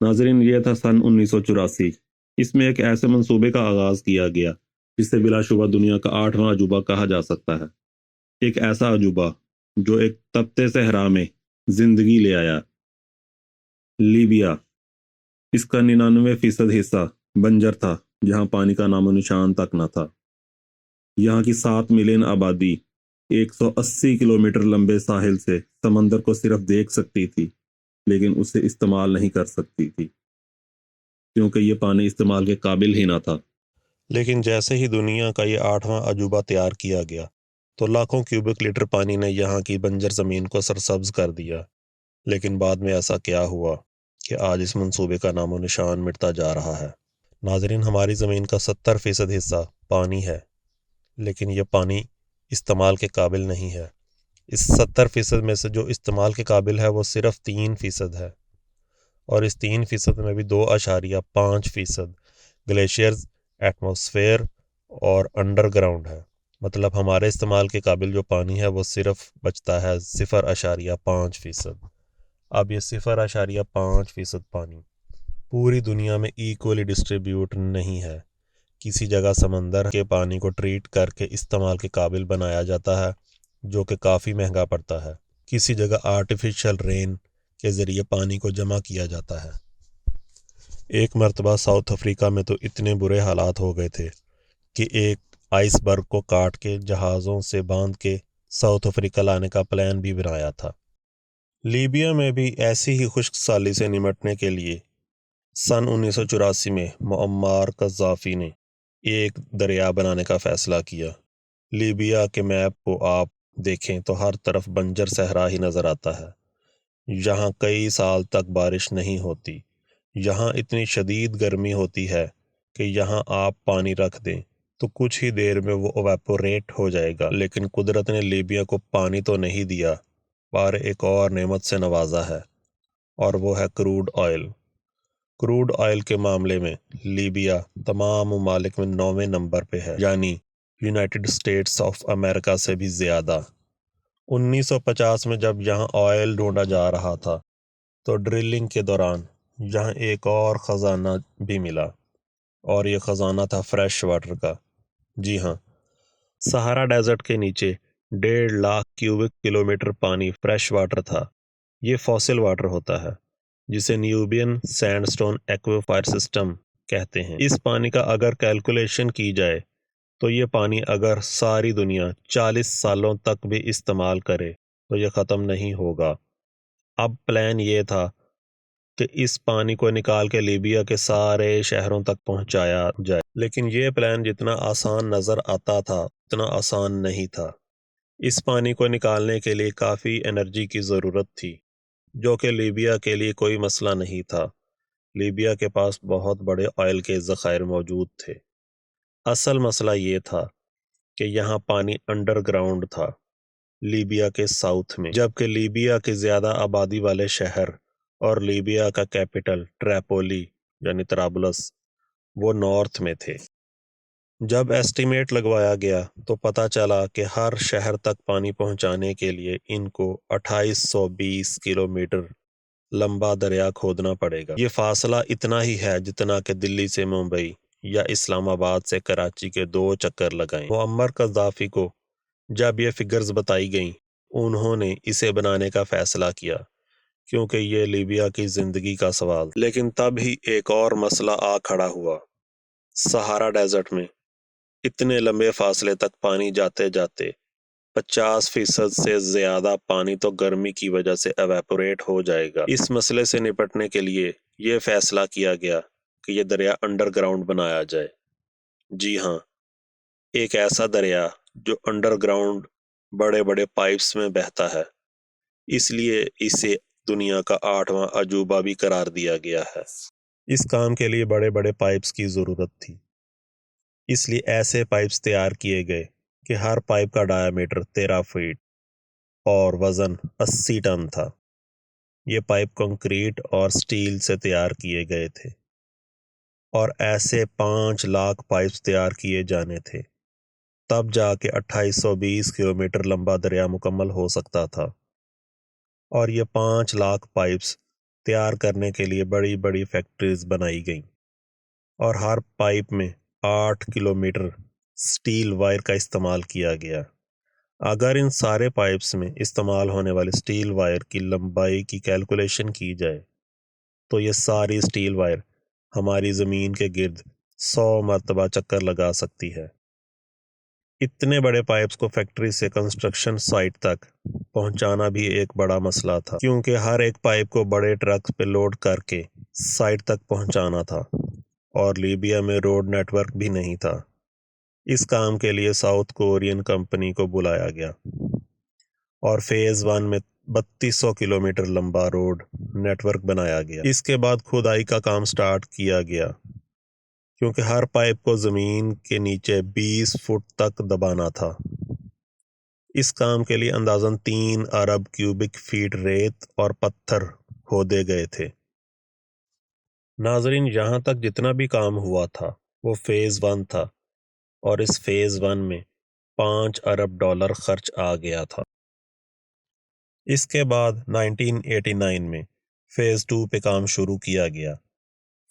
ناظرین، یہ تھا سن 1984۔ اس میں ایک ایسے منصوبے کا آغاز کیا گیا جسے بلا شبہ دنیا کا 8واں عجوبہ کہا جا سکتا ہے۔ ایک ایسا عجوبہ جو ایک تپتے صحرا میں زندگی لے آیا۔ لیبیا، اس کا 99% حصہ بنجر تھا، جہاں پانی کا نام و نشان تک نہ تھا۔ یہاں کی 7 ملین آبادی 180 کلومیٹر لمبے ساحل سے سمندر کو صرف دیکھ سکتی تھی، لیکن اسے استعمال نہیں کر سکتی تھی، کیونکہ یہ پانی استعمال کے قابل ہی نہ تھا۔ لیکن جیسے ہی دنیا کا یہ 8واں عجوبہ تیار کیا گیا تو لاکھوں کیوبک لیٹر پانی نے یہاں کی بنجر زمین کو سرسبز کر دیا۔ لیکن بعد میں ایسا کیا ہوا کہ آج اس منصوبے کا نام و نشان مٹتا جا رہا ہے۔ ناظرین، ہماری زمین کا 70% حصہ پانی ہے، لیکن یہ پانی استعمال کے قابل نہیں ہے۔ اس 70% میں سے جو استعمال کے قابل ہے وہ صرف 3% ہے، اور اس 3% میں بھی 2.5% گلیشیئرز، ایٹماسفیئر اور انڈر گراؤنڈ ہے۔ مطلب ہمارے استعمال کے قابل جو پانی ہے وہ صرف بچتا ہے 0.5%۔ اب یہ 0.5% پانی پوری دنیا میں ایکولی ڈسٹریبیوٹ نہیں ہے۔ کسی جگہ سمندر کے پانی کو ٹریٹ کر کے استعمال کے قابل بنایا جاتا ہے، جو کہ کافی مہنگا پڑتا ہے۔ کسی جگہ آرٹیفیشل رین کے ذریعے پانی کو جمع کیا جاتا ہے۔ ایک مرتبہ ساؤتھ افریقہ میں تو اتنے برے حالات ہو گئے تھے کہ ایک آئس برگ کو کاٹ کے جہازوں سے باندھ کے ساؤتھ افریقہ لانے کا پلان بھی بنایا تھا۔ لیبیا میں بھی ایسی ہی خشک سالی سے نمٹنے کے لیے سن 1984 میں معمر قذافی نے ایک دریا بنانے کا فیصلہ کیا۔ لیبیا کے میپ کو آپ دیکھیں تو ہر طرف بنجر صحرا ہی نظر آتا ہے۔ یہاں کئی سال تک بارش نہیں ہوتی۔ یہاں اتنی شدید گرمی ہوتی ہے کہ یہاں آپ پانی رکھ دیں تو کچھ ہی دیر میں وہ ایواپوریٹ ہو جائے گا۔ لیکن قدرت نے لیبیا کو پانی تو نہیں دیا، پر ایک اور نعمت سے نوازا ہے، اور وہ ہے کروڈ آئل۔ کروڈ آئل کے معاملے میں لیبیا تمام ممالک میں 9ویں نمبر پہ ہے، یعنی یونائٹڈ اسٹیٹس آف امریکہ سے بھی زیادہ۔ 1950 میں جب یہاں آئل ڈھونڈا جا رہا تھا تو ڈرلنگ کے دوران یہاں ایک اور خزانہ بھی ملا، اور یہ خزانہ تھا فریش واٹر کا۔ جی ہاں، سہارا ڈیزرٹ کے نیچے 1.5 لاکھ کیوبک کلومیٹر پانی فریش واٹر تھا۔ یہ فوسل واٹر ہوتا ہے جسے نیوبین سینڈ سٹون ایکویفائر سسٹم کہتے ہیں۔ اس پانی کا اگر کیلکولیشن کی جائے تو یہ پانی اگر ساری دنیا 40 سالوں تک بھی استعمال کرے تو یہ ختم نہیں ہوگا۔ اب پلان یہ تھا کہ اس پانی کو نکال کے لیبیا کے سارے شہروں تک پہنچایا جائے، لیکن یہ پلان جتنا آسان نظر آتا تھا اتنا آسان نہیں تھا۔ اس پانی کو نکالنے کے لیے کافی انرجی کی ضرورت تھی، جو کہ لیبیا کے لیے کوئی مسئلہ نہیں تھا۔ لیبیا کے پاس بہت بڑے آئل کے ذخائر موجود تھے۔ اصل مسئلہ یہ تھا کہ یہاں پانی انڈر گراؤنڈ تھا، لیبیا کے ساؤتھ میں، جبکہ لیبیا کے زیادہ آبادی والے شہر اور لیبیا کا کیپٹل ٹریپولی یعنی طرابلس وہ نارتھ میں تھے۔ جب ایسٹیمیٹ لگوایا گیا تو پتہ چلا کہ ہر شہر تک پانی پہنچانے کے لیے ان کو 2820 کلومیٹر لمبا دریا کھودنا پڑے گا۔ یہ فاصلہ اتنا ہی ہے جتنا کہ دلی سے ممبئی یا اسلام آباد سے کراچی کے 2 چکر لگائیں۔ معمر قذافی کو جب یہ فگرز بتائی گئیں، انہوں نے اسے بنانے کا فیصلہ کیا، کیونکہ یہ لیبیا کی زندگی کا سوال۔ لیکن تب ہی ایک اور مسئلہ آ کھڑا ہوا۔ سہارا ڈیزرٹ میں اتنے لمبے فاصلے تک پانی جاتے جاتے 50% سے زیادہ پانی تو گرمی کی وجہ سے ایواپوریٹ ہو جائے گا۔ اس مسئلے سے نپٹنے کے لیے یہ فیصلہ کیا گیا کہ یہ دریا انڈر گراؤنڈ بنایا جائے۔ جی ہاں، ایک ایسا دریا جو انڈر گراؤنڈ بڑے بڑے پائپس میں بہتا ہے، اس لیے اسے دنیا کا 8واں عجوبہ بھی قرار دیا گیا ہے۔ اس کام کے لیے بڑے بڑے پائپس کی ضرورت تھی، اس لیے ایسے پائپس تیار کیے گئے کہ ہر پائپ کا ڈایا میٹر 13 فٹ اور وزن 80 ٹن تھا۔ یہ پائپ کنکریٹ اور سٹیل سے تیار کیے گئے تھے، اور ایسے 5 لاکھ پائپس تیار کیے جانے تھے، تب جا کے 2820 کلومیٹر لمبا دریا مکمل ہو سکتا تھا۔ اور یہ 5 لاکھ پائپس تیار کرنے کے لیے بڑی بڑی فیکٹریز بنائی گئیں اور ہر پائپ میں 8 کلومیٹر سٹیل وائر کا استعمال کیا گیا۔ اگر ان سارے پائپس میں استعمال ہونے والے سٹیل وائر کی لمبائی کی کیلکولیشن کی جائے تو یہ ساری سٹیل وائر ہماری زمین کے گرد 100 مرتبہ چکر لگا سکتی ہے۔ اتنے بڑے پائپس کو فیکٹری سے کنسٹرکشن سائٹ تک پہنچانا بھی ایک بڑا مسئلہ تھا، کیونکہ ہر ایک پائپ کو بڑے ٹرک پہ لوڈ کر کے سائٹ تک پہنچانا تھا، اور لیبیا میں روڈ نیٹ ورک بھی نہیں تھا۔ اس کام کے لیے ساؤتھ کورین کمپنی کو بلایا گیا اور فیز 1 میں 3200 کلومیٹر لمبا روڈ نیٹ ورک بنایا گیا۔ اس کے بعد کھدائی کا کام سٹارٹ کیا گیا، کیونکہ ہر پائپ کو زمین کے نیچے 20 فٹ تک دبانا تھا۔ اس کام کے لیے اندازاً 3 ارب کیوبک فیٹ ریت اور پتھر کھودے گئے تھے۔ ناظرین، یہاں تک جتنا بھی کام ہوا تھا وہ فیز 1 تھا، اور اس فیز 1 میں $5 ارب خرچ آ گیا تھا۔ اس کے بعد 1989 میں فیز 2 پہ کام شروع کیا گیا۔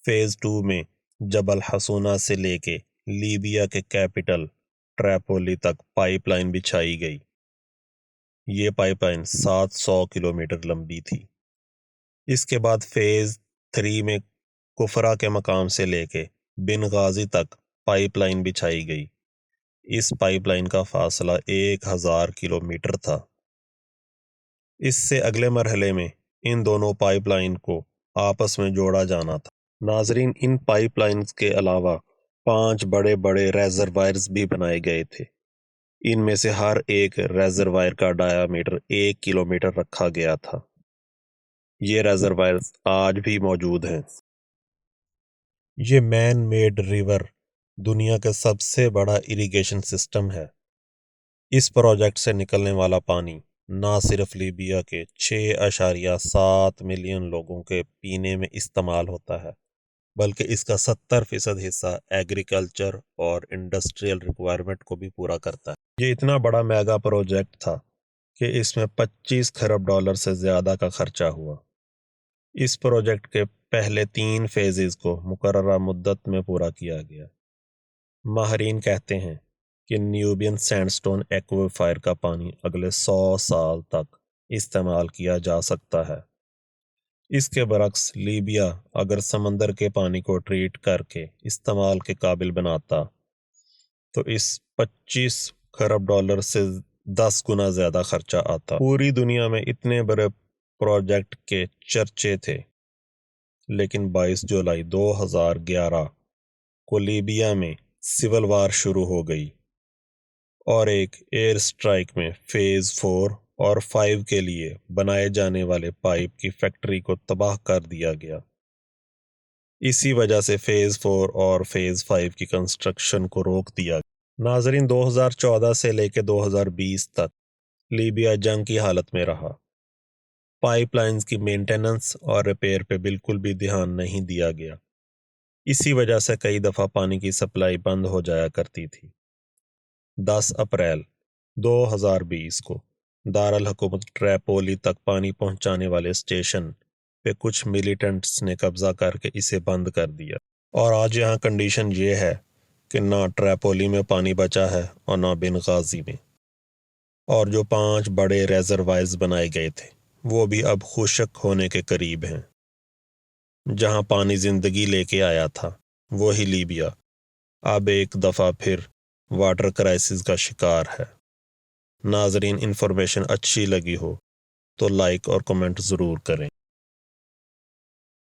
فیز 2 میں جبل حسونہ سے لے کے لیبیا کے کیپٹل ٹریپولی تک پائپ لائن بچھائی گئی۔ یہ پائپ لائن 700 کلومیٹر لمبی تھی۔ اس کے بعد فیز 3 میں کفرا کے مقام سے لے کے بن غازی تک پائپ لائن بچھائی گئی۔ اس پائپ لائن کا فاصلہ 1000 کلومیٹر تھا۔ اس سے اگلے مرحلے میں ان دونوں پائپ لائن کو آپس میں جوڑا جانا تھا۔ ناظرین، ان پائپ لائنز کے علاوہ 5 بڑے بڑے ریزروائرز بھی بنائے گئے تھے۔ ان میں سے ہر ایک ریزروائر کا ڈایامیٹر 1 کلومیٹر رکھا گیا تھا۔ یہ ریزروائرز آج بھی موجود ہیں۔ یہ مین میڈ ریور دنیا کا سب سے بڑا اریگیشن سسٹم ہے۔ اس پروجیکٹ سے نکلنے والا پانی نہ صرف لیبیا کے 6.7 ملین لوگوں کے پینے میں استعمال ہوتا ہے، بلکہ اس کا 70% حصہ ایگریکلچر اور انڈسٹریل ریکوائرمنٹ کو بھی پورا کرتا ہے۔ یہ اتنا بڑا میگا پروجیکٹ تھا کہ اس میں $25 کھرب سے زیادہ کا خرچہ ہوا۔ اس پروجیکٹ کے پہلے 3 فیزز کو مقررہ مدت میں پورا کیا گیا۔ ماہرین کہتے ہیں کہ نیوبین سینڈ سٹون ایکویفائر کا پانی اگلے 100 سال تک استعمال کیا جا سکتا ہے۔ اس کے برعکس لیبیا اگر سمندر کے پانی کو ٹریٹ کر کے استعمال کے قابل بناتا تو اس $25 کھرب سے 10 گنا زیادہ خرچہ آتا۔ پوری دنیا میں اتنے بڑے پروجیکٹ کے چرچے تھے، لیکن 22 جولائی 2011 کو لیبیا میں سول وار شروع ہو گئی، اور ایک ایئر سٹرائک میں فیز 4 اور 5 کے لیے بنائے جانے والے پائپ کی فیکٹری کو تباہ کر دیا گیا۔ اسی وجہ سے فیز 4 اور فیز 5 کی کنسٹرکشن کو روک دیا گیا۔ ناظرین، 2014 سے لے کے 2020 تک لیبیا جنگ کی حالت میں رہا۔ پائپ لائنز کی مینٹیننس اور ریپیئر پہ بالکل بھی دھیان نہیں دیا گیا۔ اسی وجہ سے کئی دفعہ پانی کی سپلائی بند ہو جایا کرتی تھی۔ 10 اپریل 2020 کو دارالحکومت ٹریپولی تک پانی پہنچانے والے اسٹیشن پہ کچھ ملیٹنٹس نے قبضہ کر کے اسے بند کر دیا، اور آج یہاں کنڈیشن یہ ہے کہ نہ ٹریپولی میں پانی بچا ہے اور نہ بن غازی میں، اور جو 5 بڑے ریزروائرز بنائے گئے تھے وہ بھی اب خشک ہونے کے قریب ہیں۔ جہاں پانی زندگی لے کے آیا تھا وہی لیبیا اب ایک دفعہ پھر واٹر کرائسس کا شکار ہے۔ ناظرین، انفارمیشن اچھی لگی ہو تو لائک اور کمنٹ ضرور کریں۔